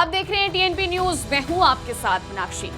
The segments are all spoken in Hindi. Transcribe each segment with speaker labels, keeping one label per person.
Speaker 1: आप देख रहे हैं टीएनपी न्यूज। मैं हूं आपके साथ मीनाक्षी।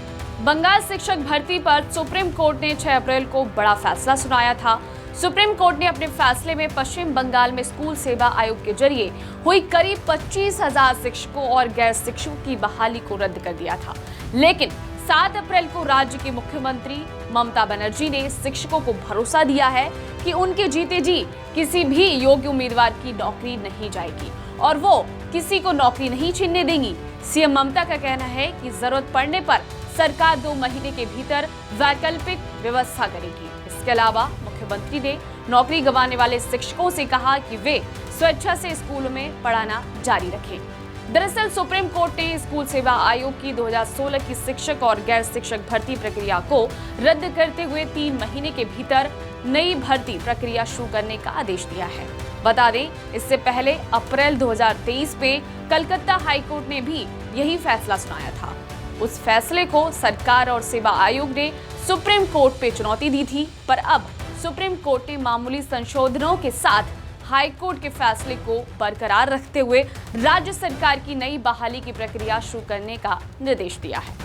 Speaker 1: बंगाल शिक्षक भर्ती पर सुप्रीम कोर्ट ने 6 अप्रैल को बड़ा फैसला सुनाया था। सुप्रीम कोर्ट ने अपने फैसले में पश्चिम बंगाल में स्कूल सेवा आयोग के जरिए हुई करीब 25,000 शिक्षकों और गैर शिक्षकों की बहाली को रद्द कर दिया था। लेकिन 7 अप्रैल को राज्य की मुख्यमंत्री ममता बनर्जी ने शिक्षकों को भरोसा दिया है कि उनके जीते जी किसी भी योग्य उम्मीदवार की नौकरी नहीं जाएगी और वो किसी को नौकरी नहीं छीनने देंगी। सीएम ममता का कहना है कि जरूरत पड़ने पर सरकार 2 महीने के भीतर वैकल्पिक व्यवस्था करेगी। इसके अलावा मुख्यमंत्री ने नौकरी गंवाने वाले शिक्षकों से कहा कि वे स्वेच्छा से स्कूलों में पढ़ाना जारी रखें। दरअसल सुप्रीम कोर्ट ने स्कूल सेवा आयोग की 2016 की शिक्षक और गैर शिक्षक भर्ती प्रक्रिया को रद्द करते हुए 3 महीने के भीतर नई भर्ती प्रक्रिया शुरू करने का आदेश दिया है। बता दें, इससे पहले अप्रैल 2023 में कलकत्ता हाईकोर्ट ने भी यही फैसला सुनाया था। उस फैसले को सरकार और सेवा आयोग ने सुप्रीम कोर्ट पे चुनौती दी थी, पर अब सुप्रीम कोर्ट ने मामूली संशोधनों के साथ हाईकोर्ट के फैसले को बरकरार रखते हुए राज्य सरकार की नई बहाली की प्रक्रिया शुरू करने का निर्देश दिया है।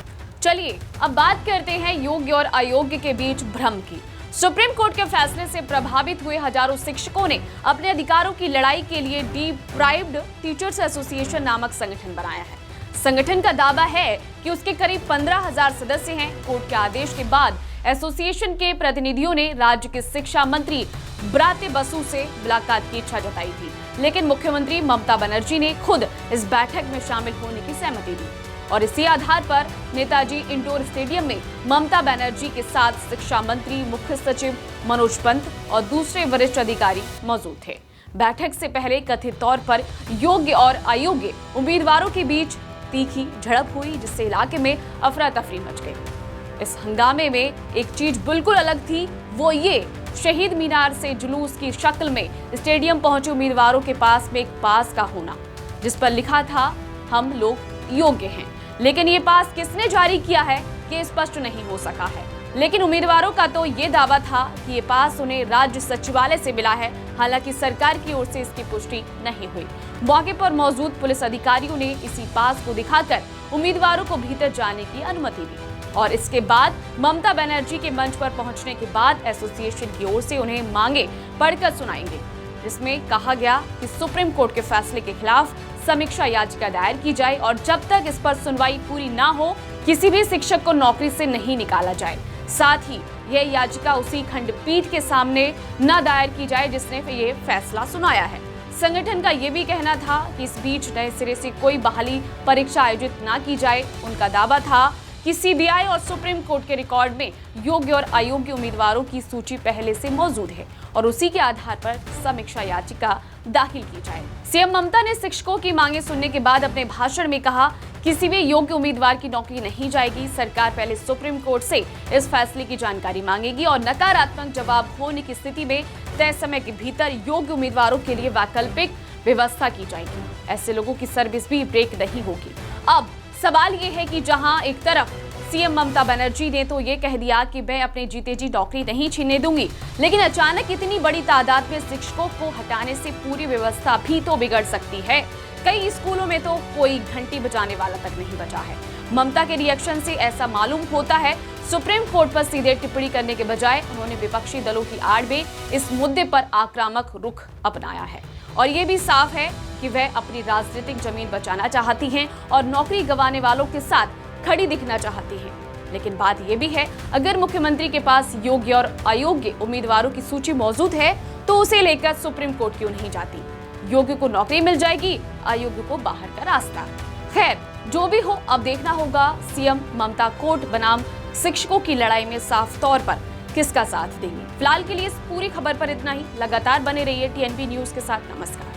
Speaker 1: चलिए अब बात करते हैं योग्य और अयोग्य के बीच भ्रम की। सुप्रीम कोर्ट के फैसले से प्रभावित हुए हजारों शिक्षकों ने अपने अधिकारों की लड़ाई के लिए डिप्राइव्ड टीचर्स एसोसिएशन नामक संगठन बनाया है। संगठन का दावा है कि उसके करीब 15,000 सदस्य हैं। कोर्ट के आदेश के बाद एसोसिएशन के प्रतिनिधियों ने राज्य के शिक्षा मंत्री ब्रात्य बसु से मुलाकात की इच्छा जताई थी, लेकिन मुख्यमंत्री ममता बनर्जी ने खुद इस बैठक में शामिल होने की सहमति दी और इसी आधार पर नेताजी इंडोर स्टेडियम में ममता बनर्जी के साथ शिक्षा मंत्री, मुख्य सचिव मनोज पंत और दूसरे वरिष्ठ अधिकारी मौजूद थे। बैठक से पहले कथित तौर पर योग्य और अयोग्य उम्मीदवारों के बीच तीखी झड़प हुई, जिससे इलाके में अफरा तफरी मच गई। इस हंगामे में एक चीज बिल्कुल अलग थी, वो ये शहीद मीनार से जुलूस की शक्ल में स्टेडियम पहुंचे उम्मीदवारों के पास में एक पास का होना, जिस पर लिखा था हम लोग योग्य हैं। लेकिन ये पास किसने जारी किया है ये स्पष्ट नहीं हो सका है। लेकिन उम्मीदवारों का तो ये दावा था कि ये पास उन्हें राज्य सचिवालय से मिला है। हालांकि सरकार की ओर से इसकी पुष्टि नहीं हुई। मौके पर मौजूद पुलिस अधिकारियों ने इसी पास को दिखाकर उम्मीदवारों को भीतर जाने की अनुमति दी और इसके बाद ममता बनर्जी के मंच पर पहुंचने के बाद एसोसिएशन की ओर से उन्हें मांगे पढ़कर सुनाएंगे, जिसमें कहा गया कि सुप्रीम कोर्ट के फैसले के खिलाफ समीक्षा याचिका दायर की जाए और जब तक इस पर सुनवाई पूरी ना हो किसी भी शिक्षक को नौकरी से नहीं निकाला जाए। साथ ही यह याचिका उसी खंडपीठ के सामने न दायर की जाए जिसने ये फैसला सुनाया है। संगठन का ये भी कहना था कि इस बीच नए सिरे से कोई बहाली परीक्षा आयोजित न की जाए। उनका दावा था कि सीबीआई और सुप्रीम कोर्ट के रिकॉर्ड में योग्य और अयोग्य उम्मीदवारों की सूची पहले से मौजूद है और उसी के आधार पर समीक्षा याचिका दाखिल की जाए। सीएम ममता ने शिक्षकों की मांगे सुनने के बाद अपने भाषण में कहा, किसी भी योग्य उम्मीदवार की नौकरी नहीं जाएगी। सरकार पहले सुप्रीम कोर्ट से इस फैसले की जानकारी मांगेगी और नकारात्मक जवाब होने की स्थिति में तय समय के भीतर योग्य उम्मीदवारों के लिए वैकल्पिक व्यवस्था की जाएगी। ऐसे लोगों की सर्विस भी ब्रेक नहीं होगी। अब सवाल ये है कि जहां एक तरफ सीएम ममता बनर्जी ने तो ये कह दिया कि मैं अपने जीते जी नौकरी नहीं छीनने दूंगी, लेकिन अचानक इतनी बड़ी तादाद में शिक्षकों को हटाने से पूरी व्यवस्था भी तो बिगड़ सकती है। कई स्कूलों में तो कोई घंटी बजाने वाला तक नहीं बचा है। ममता के रिएक्शन से ऐसा मालूम होता है सुप्रीम कोर्ट पर सीधे टिप्पणी करने के बजाय उन्होंने विपक्षी दलों की आड़ में इस मुद्दे पर आक्रामक रुख अपनाया है और ये भी साफ है कि वह अपनी राजनीतिक जमीन बचाना चाहती हैं और नौकरी गंवाने वालों के साथ खड़ी दिखना चाहती हैं। लेकिन बात यह भी है, अगर मुख्यमंत्री के पास योग्य और अयोग्य उम्मीदवारों की सूची मौजूद है तो उसे लेकर सुप्रीम कोर्ट क्यों नहीं जाती? योग्य को नौकरी मिल जाएगी, अयोग्य को बाहर का रास्ता। खैर, जो भी हो, अब देखना होगा सीएम ममता कोर्ट बनाम शिक्षकों की लड़ाई में साफ तौर पर किसका साथ देंगे। फिलहाल के लिए इस पूरी खबर पर इतना ही। लगातार बने रहिए टीएनपी न्यूज के साथ। नमस्कार।